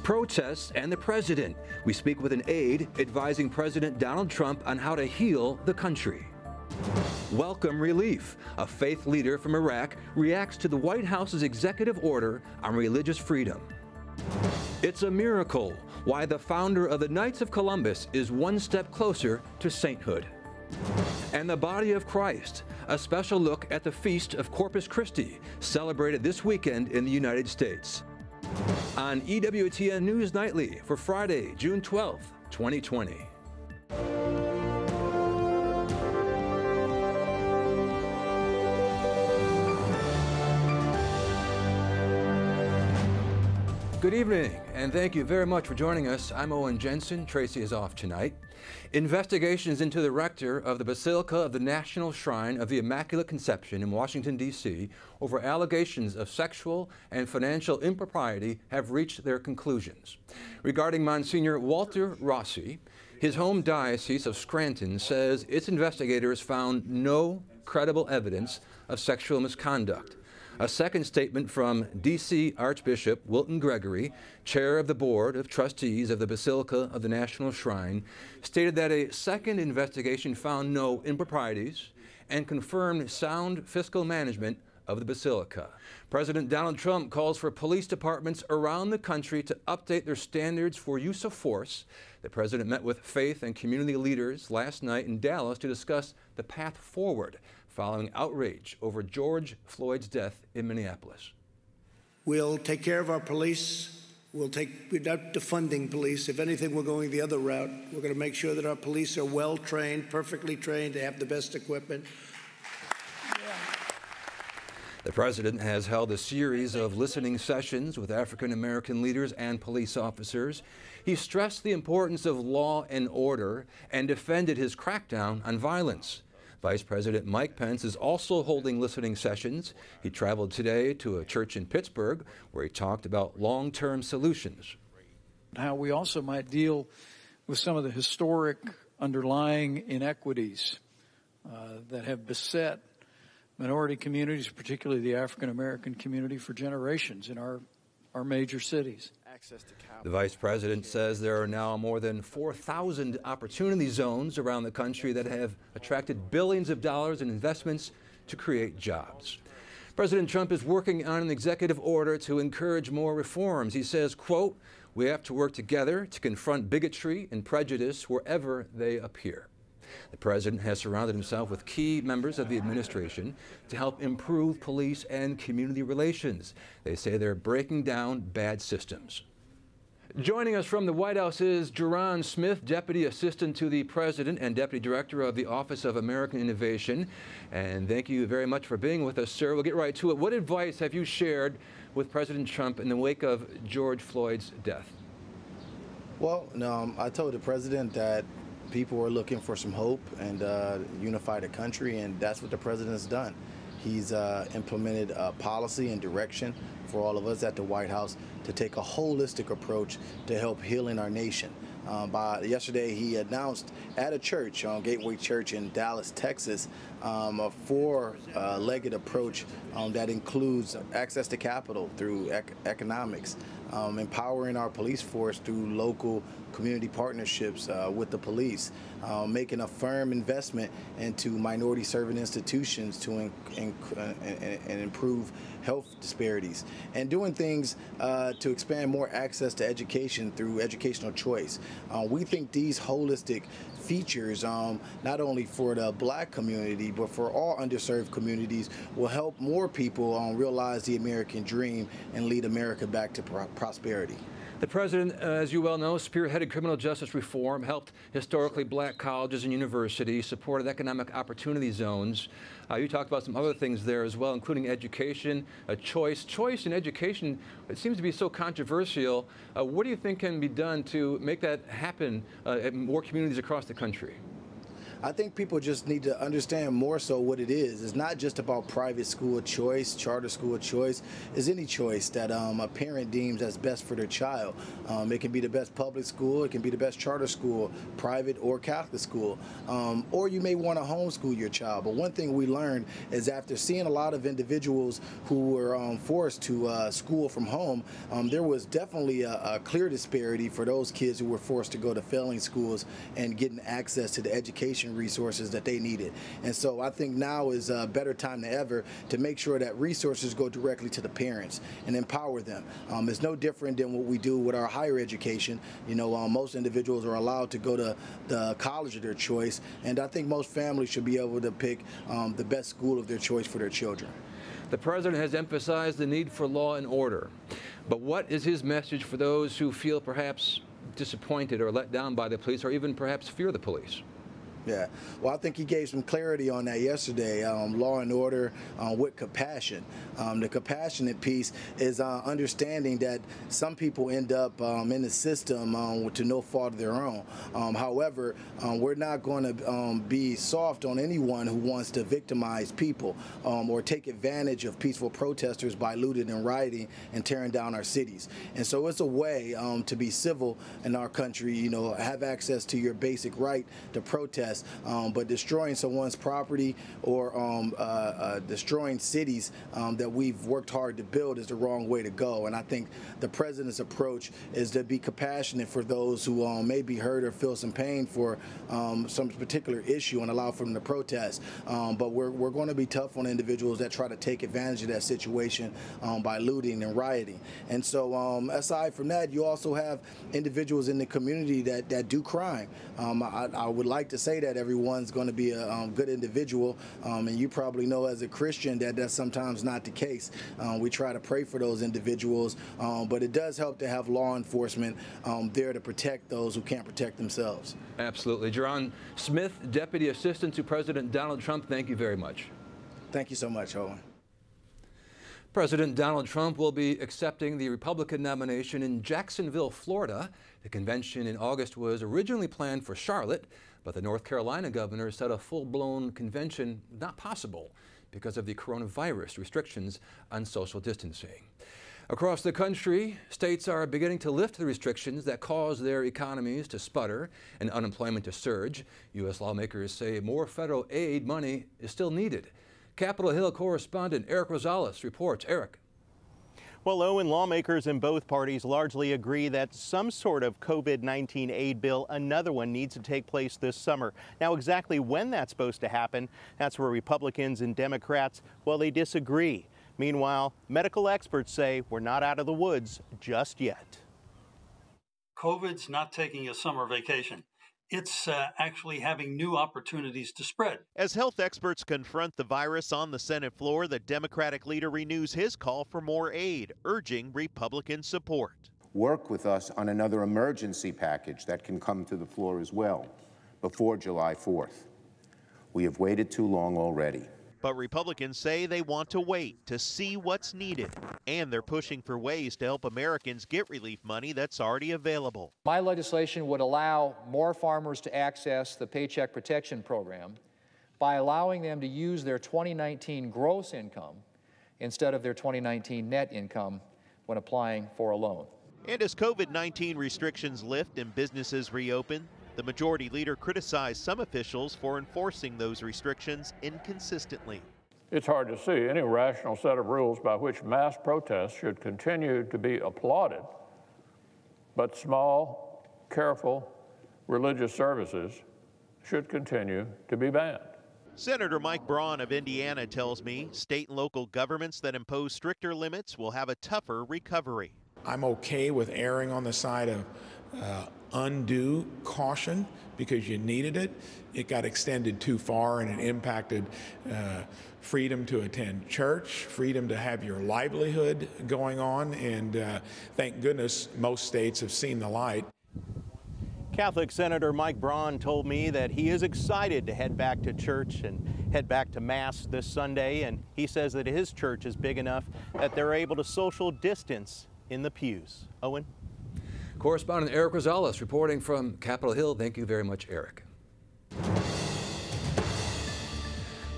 Protests and the president. We speak with an aide advising President Donald Trump on how to heal the country. Welcome relief. A faith leader from Iraq reacts to the White House's executive order on religious freedom. It's a miracle why the founder of the Knights of Columbus is one step closer to sainthood. And the body of Christ, a special look at the Feast of Corpus Christi, celebrated this weekend in the United States. On EWTN News Nightly for Friday, June 12th, 2020. Good evening, and thank you very much for joining us. I'm Owen Jensen. Tracy is off tonight. Investigations into the rector of the Basilica of the National Shrine of the Immaculate Conception in Washington, D.C. over allegations of sexual and financial impropriety have reached their conclusions. Regarding Monsignor Walter Rossi, his home diocese of Scranton says its investigators found no credible evidence of sexual misconduct. A second statement from D.C. Archbishop Wilton Gregory, chair of the Board of Trustees of the Basilica of the National Shrine, stated that a second investigation found no improprieties and confirmed sound fiscal management of the Basilica. President Donald Trump calls for police departments around the country to update their standards for use of force. The president met with faith and community leaders last night in Dallas to discuss the path forward following outrage over George Floyd's death in Minneapolis. We'll take care of our police. We're not defunding police. If anything, we're going the other route. We're going to make sure that our police are well trained, perfectly trained, they have the best equipment. The president has held a series of listening sessions with African American leaders and police officers. He stressed the importance of law and order and defended his crackdown on violence. Vice President Mike Pence is also holding listening sessions. He traveled today to a church in Pittsburgh where he talked about long-term solutions. How we also might deal with some of the historic underlying inequities that have beset minority communities, particularly the African American community, for generations in our major cities. The vice president says there are now more than 4,000 opportunity zones around the country that have attracted billions of dollars in investments to create jobs. President Trump is working on an executive order to encourage more reforms. He says, quote, "We have to work together to confront bigotry and prejudice wherever they appear." The president has surrounded himself with key members of the administration to help improve police and community relations. They say they're breaking down bad systems. Joining us from the White House is Doron Smith, Deputy Assistant to the President and Deputy Director of the Office of American Innovation. And thank you very much for being with us, sir. We'll get right to it. What advice have you shared with President Trump in the wake of George Floyd's death? Well, no, I told the president that people were looking for some hope and unify the country, and that's what the president's done. He's implemented a policy and direction for all of us at the White House to take a holistic approach to help healing our nation. Yesterday, he announced at a church, Gateway Church in Dallas, Texas, a four-legged approach that includes access to capital through economics, empowering our police force through local community partnerships with the police, making a firm investment into minority-serving institutions to improve health disparities, and doing things to expand more access to education through educational choice. We think these holistic features, not only for the black community, but for all underserved communities, will help more people realize the American dream and lead America back to prosperity. The president, as you well know, spearheaded criminal justice reform, helped historically black colleges and universities, supported economic opportunity zones. You talked about some other things there as well, including education, choice. Choice in education, it seems to be so controversial. What do you think can be done to make that happen in more communities across the country? I think people just need to understand more so what it is. It's not just about private school choice, charter school choice. It's any choice that a parent deems as best for their child. It can be the best public school, it can be the best charter school, private or Catholic school, or you may want to homeschool your child. But one thing we learned is after seeing a lot of individuals who were forced to school from home, there was definitely a clear disparity for those kids who were forced to go to failing schools and getting access to the education resources that they needed. And so I think now is a better time than ever to make sure that resources go directly to the parents and empower them. It's no different than what we do with our higher education. You know, most individuals are allowed to go to the college of their choice, and I think most families should be able to pick the best school of their choice for their children. The president has emphasized the need for law and order. But what is his message for those who feel perhaps disappointed or let down by the police, or even perhaps fear the police? Yeah, well, I think he gave some clarity on that yesterday. Law and order with compassion. The compassionate piece is understanding that some people end up in the system to no fault of their own. However, we're not going to be soft on anyone who wants to victimize people or take advantage of peaceful protesters by looting and rioting and tearing down our cities. And so it's a way to be civil in our country, you know, have access to your basic right to protest. But destroying someone's property or destroying cities that we've worked hard to build is the wrong way to go. And I think the president's approach is to be compassionate for those who may be hurt or feel some pain for some particular issue and allow for them to protest. But we're going to be tough on individuals that try to take advantage of that situation by looting and rioting. And so aside from that, you also have individuals in the community that do crime. I would like to say that everyone's going to be a good individual, and you probably know as a Christian that that's sometimes not the case. We try to pray for those individuals, but it does help to have law enforcement there to protect those who can't protect themselves. Absolutely. Doron Smith, Deputy Assistant to President Donald Trump, thank you very much. Thank you so much, Owen. President Donald Trump will be accepting the Republican nomination in Jacksonville, Florida. The convention in August was originally planned for Charlotte, but the North Carolina governor said a full-blown convention not possible because of the coronavirus restrictions on social distancing. Across the country, states are beginning to lift the restrictions that cause their economies to sputter and unemployment to surge. U.S. lawmakers say more federal aid money is still needed. Capitol Hill correspondent Eric Rosales reports. Eric. Well, Owen, lawmakers in both parties largely agree that some sort of COVID-19 aid bill, another one, needs to take place this summer. Now, exactly when that's supposed to happen, that's where Republicans and Democrats, well, they disagree. Meanwhile, medical experts say we're not out of the woods just yet. COVID's not taking a summer vacation. It's actually having new opportunities to spread. As health experts confront the virus on the Senate floor, the Democratic leader renews his call for more aid, urging Republican support. Work with us on another emergency package that can come to the floor as well before July 4th. We have waited too long already. But Republicans say they want to wait to see what's needed, and they're pushing for ways to help Americans get relief money that's already available. My legislation would allow more farmers to access the Paycheck Protection Program by allowing them to use their 2019 gross income instead of their 2019 net income when applying for a loan. And as COVID-19 restrictions lift and businesses reopen, the majority leader criticized some officials for enforcing those restrictions inconsistently. It's hard to see any rational set of rules by which mass protests should continue to be applauded, but small, careful religious services should continue to be banned. Senator Mike Braun of Indiana tells me state and local governments that impose stricter limits will have a tougher recovery. I'm okay with erring on the side of undue caution because you needed it. It got extended too far and it impacted freedom to attend church, freedom to have your livelihood going on, and thank goodness most states have seen the light. Catholic Senator Mike Braun told me that he is excited to head back to church and head back to Mass this Sunday, and he says that his church is big enough that they're able to social distance in the pews. Owen? Correspondent Eric Rosales reporting from Capitol Hill. Thank you very much, Eric.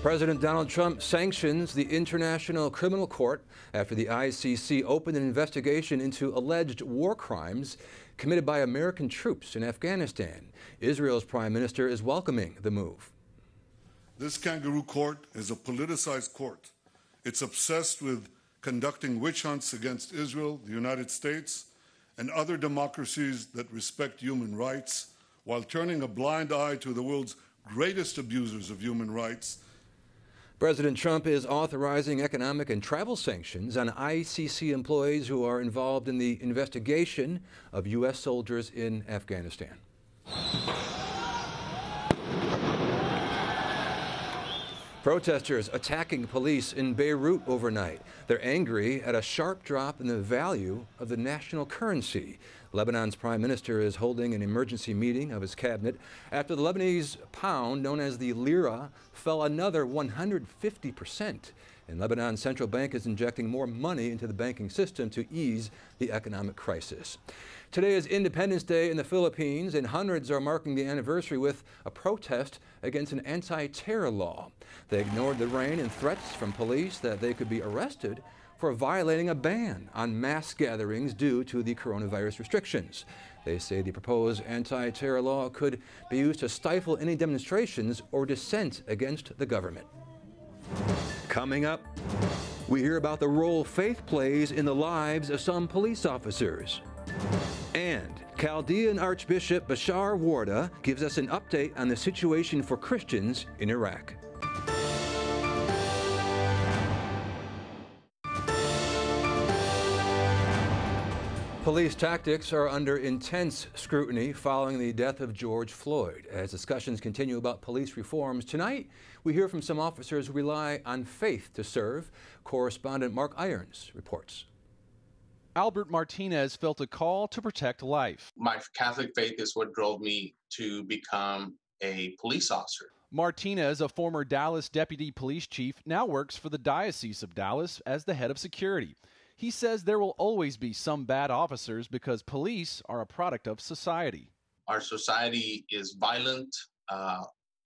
President Donald Trump sanctions the International Criminal Court after the ICC opened an investigation into alleged war crimes committed by American troops in Afghanistan. Israel's prime minister is welcoming the move. This kangaroo court is a politicized court. It's obsessed with conducting witch hunts against Israel, the United States, and other democracies that respect human rights, while turning a blind eye to the world's greatest abusers of human rights. President Trump is authorizing economic and travel sanctions on ICC employees who are involved in the investigation of U.S. soldiers in Afghanistan. Protesters attacking police in Beirut overnight. They're angry at a sharp drop in the value of the national currency. Lebanon's prime minister is holding an emergency meeting of his cabinet after the Lebanese pound, known as the lira, fell another 150%. And Lebanon's central bank is injecting more money into the banking system to ease the economic crisis. Today is Independence Day in the Philippines, and hundreds are marking the anniversary with a protest against an anti-terror law. They ignored the rain and threats from police that they could be arrested for violating a ban on mass gatherings due to the coronavirus restrictions. They say the proposed anti-terror law could be used to stifle any demonstrations or dissent against the government. Coming up, we hear about the role faith plays in the lives of some police officers. And Chaldean Archbishop Bashar Warda gives us an update on the situation for Christians in Iraq. Police tactics are under intense scrutiny following the death of George Floyd. As discussions continue about police reforms, tonight we hear from some officers who rely on faith to serve. Correspondent Mark Irons reports. Albert Martinez felt a call to protect life. My Catholic faith is what drove me to become a police officer. Martinez, a former Dallas deputy police chief, now works for the Diocese of Dallas as the head of security. He says there will always be some bad officers because police are a product of society. Our society is violent,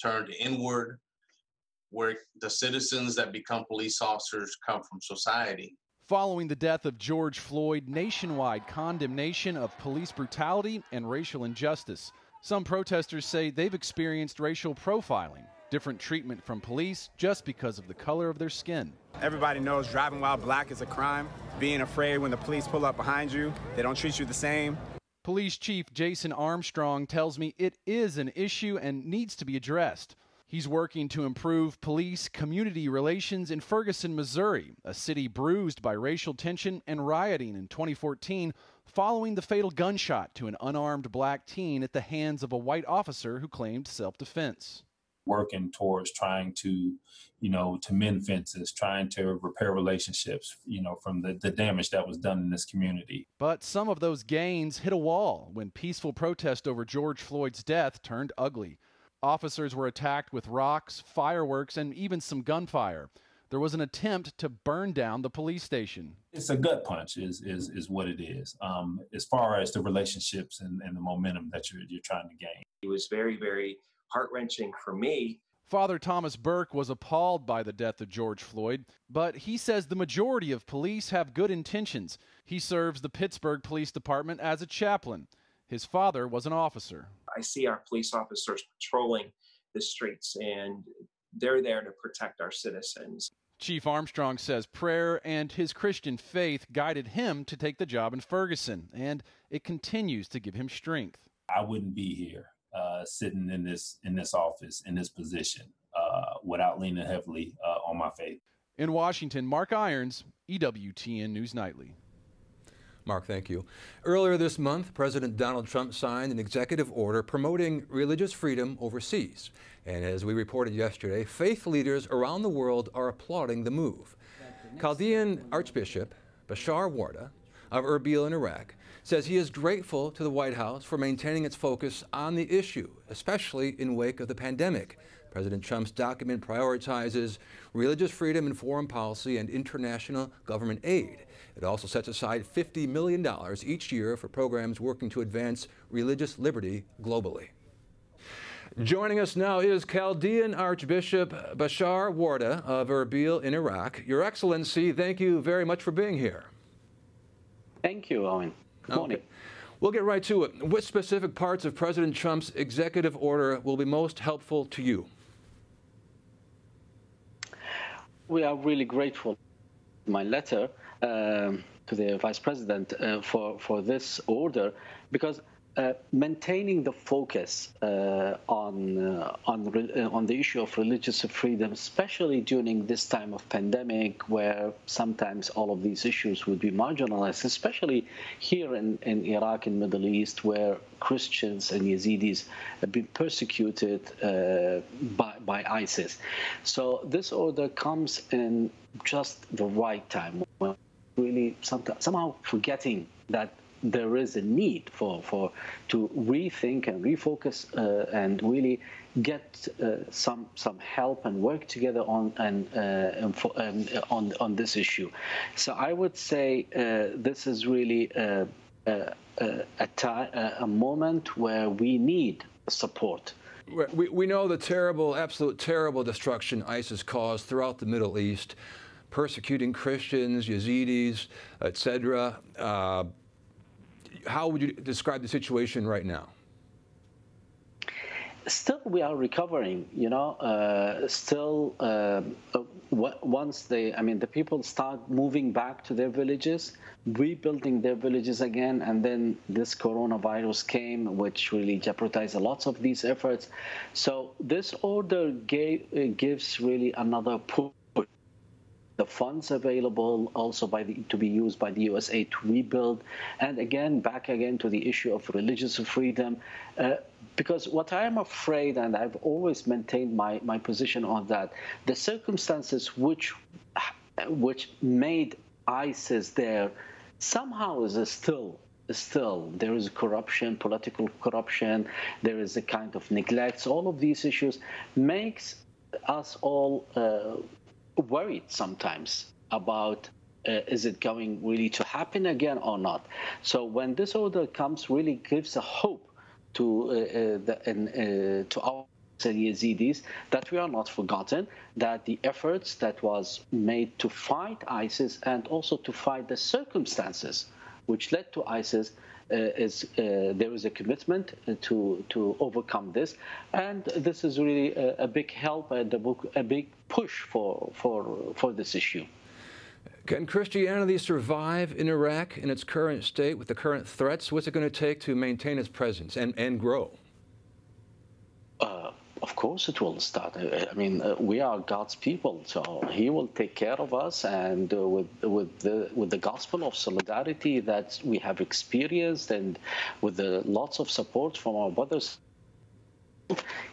turned inward, where the citizens that become police officers come from society. Following the death of George Floyd, nationwide condemnation of police brutality and racial injustice. Some protesters say they've experienced racial profiling, different treatment from police just because of the color of their skin. Everybody knows driving while black is a crime. Being afraid when the police pull up behind you, they don't treat you the same. Police Chief Jason Armstrong tells me it is an issue and needs to be addressed. He's working to improve police-community relations in Ferguson, Missouri, a city bruised by racial tension and rioting in 2014 following the fatal gunshot to an unarmed black teen at the hands of a white officer who claimed self-defense. Working towards trying to, to mend fences, trying to repair relationships, from the damage that was done in this community. But some of those gains hit a wall when peaceful protest over George Floyd's death turned ugly. Officers were attacked with rocks, fireworks, and even some gunfire. There was an attempt to burn down the police station. It's a gut punch is what it is, as far as the relationships and the momentum that you're trying to gain. It was very, very heart-wrenching for me. Father Thomas Burke was appalled by the death of George Floyd, but he says the majority of police have good intentions. He serves the Pittsburgh Police Department as a chaplain. His father was an officer. I see our police officers patrolling the streets, and they're there to protect our citizens. Chief Armstrong says prayer and his Christian faith guided him to take the job in Ferguson, and it continues to give him strength. I wouldn't be here sitting in this office, in this position, without leaning heavily on my faith. In Washington, Mark Irons, EWTN News Nightly. Mark, thank you. Earlier this month, President Donald Trump signed an executive order promoting religious freedom overseas. And as we reported yesterday, faith leaders around the world are applauding the move. Chaldean Archbishop Bashar Warda of Erbil in Iraq says he is grateful to the White House for maintaining its focus on the issue, especially in wake of the pandemic. President Trump's document prioritizes religious freedom in foreign policy and international government aid. It also sets aside $50 million each year for programs working to advance religious liberty globally. Joining us now is Chaldean Archbishop Bashar Warda of Erbil in Iraq. Your Excellency, thank you very much for being here. Thank you, Owen. Good morning. Okay. We'll get right to it. Which specific parts of President Trump's executive order will be most helpful to you? We are really grateful for my letter to the Vice President for this order, because maintaining the focus on the issue of religious freedom, especially during this time of pandemic, where sometimes all of these issues would be marginalized, especially here in Iraq and Middle East, where Christians and Yazidis have been persecuted by ISIS. So this order comes in just the right time, when really somehow forgetting that there is a need to rethink and refocus and really get some help and work together on this issue. So I would say this is really a moment where we need support. We know the absolute terrible destruction ISIS caused throughout the Middle East, persecuting Christians, Yazidis, etc. How would you describe the situation right now? Still, we are recovering. Once the people start moving back to their villages, rebuilding their villages again, and then this coronavirus came, which really jeopardized a lot of these efforts. So this order gives really another push. The funds available also to be used by the USA to rebuild, and again, back again to the issue of religious freedom. Because what I am afraid, and I've always maintained my position on that, the circumstances which made ISIS there somehow is still there is corruption, political corruption, there is a kind of neglect. So all of these issues makes us all worried sometimes about is it going really to happen again or not. So when this order comes, really gives a hope to our Yazidis that we are not forgotten, that the efforts that was made to fight ISIS and also to fight the circumstances which led to ISIS there is a commitment to overcome this, and this is really a big help and a big push for this issue. Can Christianity survive in Iraq in its current state with the current threats? What's it going to take to maintain its presence and grow? Of course it will start. I mean, we are God's people, so He will take care of us. And with the gospel of solidarity that we have experienced, and with the lots of support from our brothers,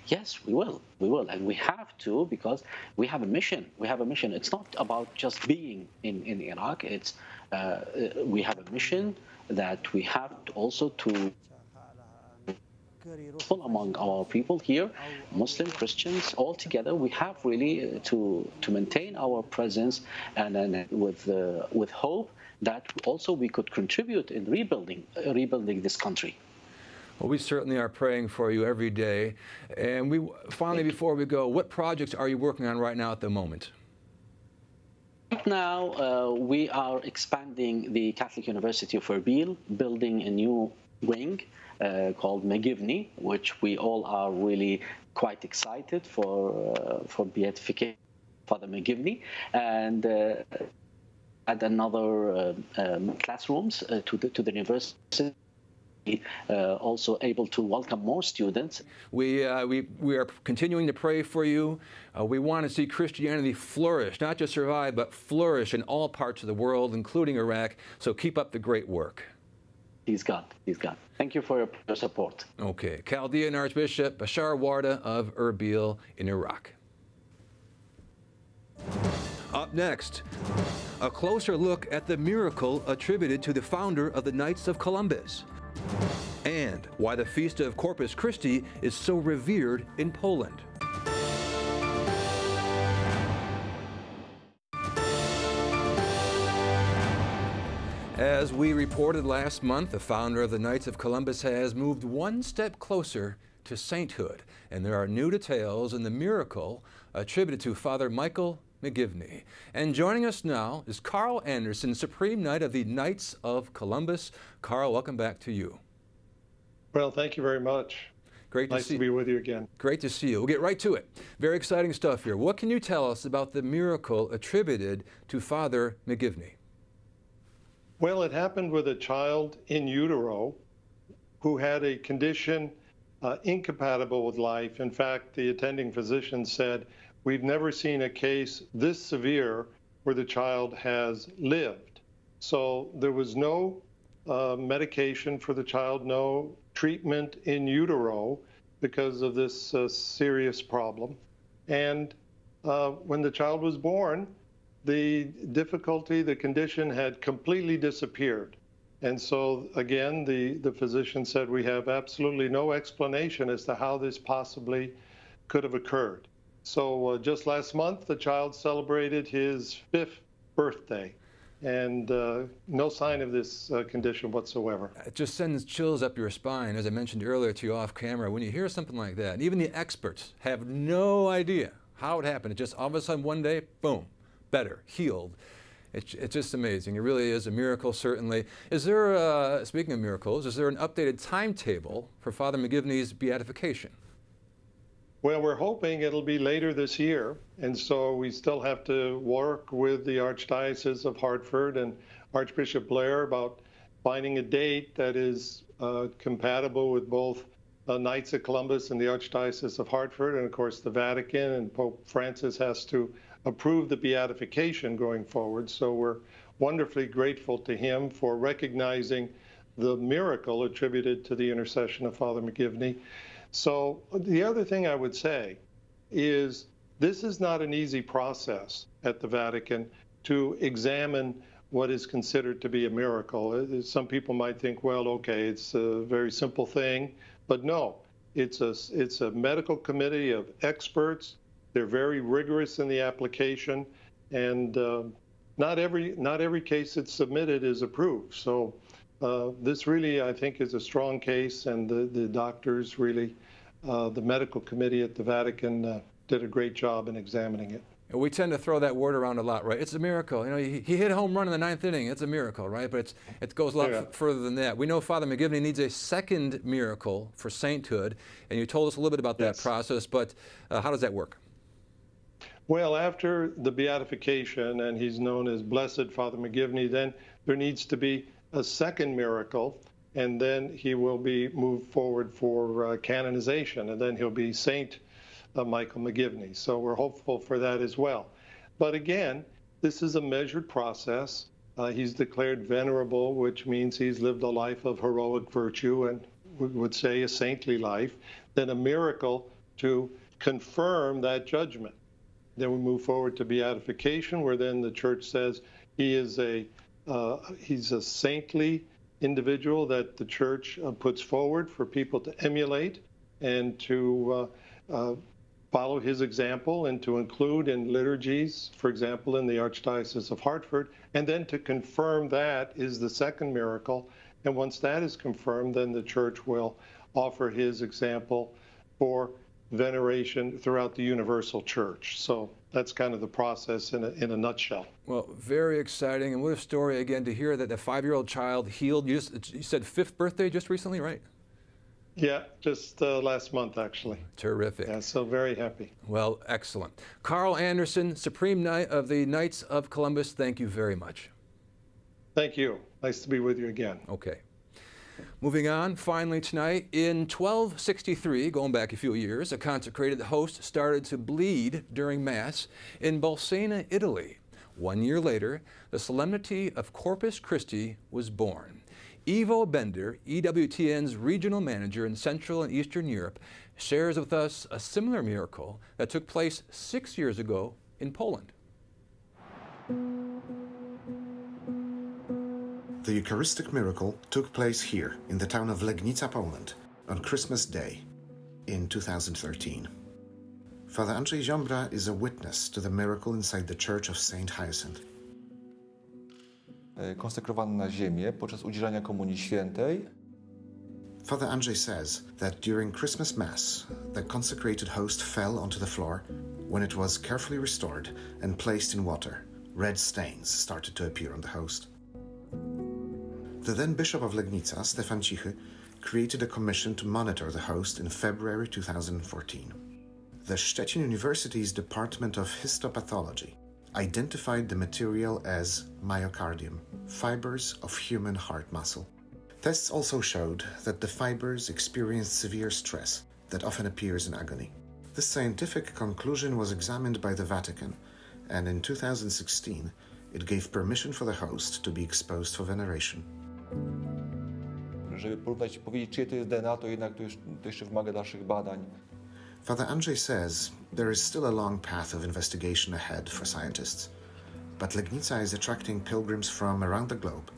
yes, we will, and we have to, because we have a mission. It's not about just being in Iraq. It's we have a mission that we have also to among our people here, Muslim, Christians, all together. We have really to maintain our presence, and then with hope that also we could contribute in rebuilding this country. Well, we certainly are praying for you every day. And finally, before we go, what projects are you working on right now at the moment? Right now, we are expanding the Catholic University of Erbil, building a new wing called McGivney, which we all are really quite excited for beatification, Father McGivney, and add another classrooms to the university. Also able to welcome more students. We are continuing to pray for you. We want to see Christianity flourish, not just survive, but flourish in all parts of the world, including Iraq. So keep up the great work. He's God. Thank you for your support. Okay. Chaldean Archbishop Bashar Warda of Erbil in Iraq. Up next, a closer look at the miracle attributed to the founder of the Knights of Columbus, and why the Feast of Corpus Christi is so revered in Poland. As we reported last month, the founder of the Knights of Columbus has moved one step closer to sainthood. And there are new details in the miracle attributed to Father Michael McGivney. And joining us now is Carl Anderson, Supreme Knight of the Knights of Columbus. Carl, welcome back to you. Well, thank you very much. Great nice to be with you again. Great to see you. We'll get right to it. Very exciting stuff here. What can you tell us about the miracle attributed to Father McGivney? Well, it happened with a child in utero who had a condition incompatible with life. In fact, the attending physician said, "We've never seen a case this severe where the child has lived." So there was no medication for the child, no treatment in utero because of this serious problem. And when the child was born, the difficulty, the condition had completely disappeared. And so again, the physician said, we have absolutely no explanation as to how this possibly could have occurred. So just last month, the child celebrated his 5th birthday. And no sign of this condition whatsoever. It just sends chills up your spine, as I mentioned earlier to you off camera, when you hear something like that. And even the experts have no idea how it happened. It just all of a sudden one day, boom, better, healed. It's just amazing. It really is a miracle, certainly. Is there, speaking of miracles, is there an updated timetable for Father McGivney's beatification? Well, we're hoping it'll be later this year, and so we still have to work with the Archdiocese of Hartford and Archbishop Blair about finding a date that is compatible with both Knights of Columbus and the Archdiocese of Hartford, and of course the Vatican, and Pope Francis has to approve the beatification going forward. So we're wonderfully grateful to him for recognizing the miracle attributed to the intercession of Father McGivney. So the other thing I would say is this is not an easy process at the Vatican to examine what is considered to be a miracle. Some people might think, well, okay, it's a very simple thing, but no, it's a medical committee of experts. They're very rigorous in the application, and not every case that's submitted is approved. So this really, I think, is a strong case, and the doctors really, the medical committee at the Vatican did a great job in examining it. And we tend to throw that word around a lot, right? It's a miracle. You know, he hit a home run in the 9th inning. It's a miracle, right? But it goes a lot further than that. We know Father McGivney needs a second miracle for sainthood, and you told us a little bit about that process, but how does that work? Well, after the beatification, and he's known as Blessed Father McGivney, then there needs to be a second miracle, and then he will be moved forward for canonization, and then he'll be Saint Michael McGivney. So we're hopeful for that as well. But again, this is a measured process. He's declared venerable, which means he's lived a life of heroic virtue, and we would say a saintly life. Then a miracle to confirm that judgment. Then we move forward to beatification, where then the church says he's a saintly individual that the church puts forward for people to emulate and to follow his example and to include in liturgies, for example, in the Archdiocese of Hartford. And then to confirm that is the second miracle. And once that is confirmed, then the church will offer his example for veneration throughout the universal church. So that's kind of the process in a nutshell. Well, very exciting. And what a story, again, to hear that the 5-year-old child healed. You said 5th birthday just recently, right? Yeah, just last month, actually. Terrific. Yeah, so very happy. Well, excellent. Carl Anderson, Supreme Knight of the Knights of Columbus, thank you very much. Thank you. Nice to be with you again. Okay. Moving on, finally tonight, in 1263, going back a few years, a consecrated host started to bleed during Mass in Bolsena, Italy. 1 year later, the solemnity of Corpus Christi was born. Ivo Bender, EWTN's regional manager in Central and Eastern Europe, shares with us a similar miracle that took place 6 years ago in Poland. The Eucharistic miracle took place here in the town of Legnica, Poland, on Christmas Day in 2013. Father Andrzej Ziombra is a witness to the miracle inside the Church of Saint Hyacinth. Konsekrowano na ziemię podczas udzielania Komunii Świętej. Father Andrzej says that during Christmas Mass, the consecrated host fell onto the floor. When it was carefully restored and placed in water, red stains started to appear on the host. The then Bishop of Legnica, Stefan Cichy, created a commission to monitor the host in February 2014. The Szczecin University's Department of Histopathology identified the material as myocardium, fibers of human heart muscle. Tests also showed that the fibers experienced severe stress that often appears in agony. This scientific conclusion was examined by the Vatican, and in 2016, it gave permission for the host to be exposed for veneration. Żeby powiedzieć, czyje to jest DNA, to jednak to jeszcze wymaga dalszych badań. Father Andrzej says there is still a long path of investigation ahead for scientists, but Legnica is attracting pilgrims from around the globe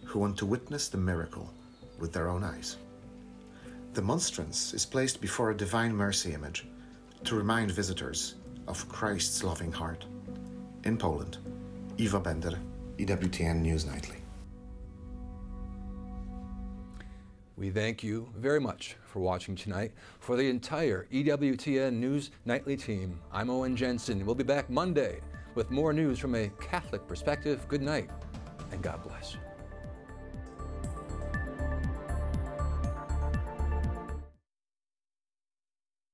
who want to witness the miracle with their own eyes. The monstrance is placed before a Divine Mercy image to remind visitors of Christ's loving heart. In Poland, Iwo Bender, EWTN News Nightly. We thank you very much for watching tonight. For the entire EWTN News Nightly team, I'm Owen Jensen. We'll be back Monday with more news from a Catholic perspective. Good night, and God bless.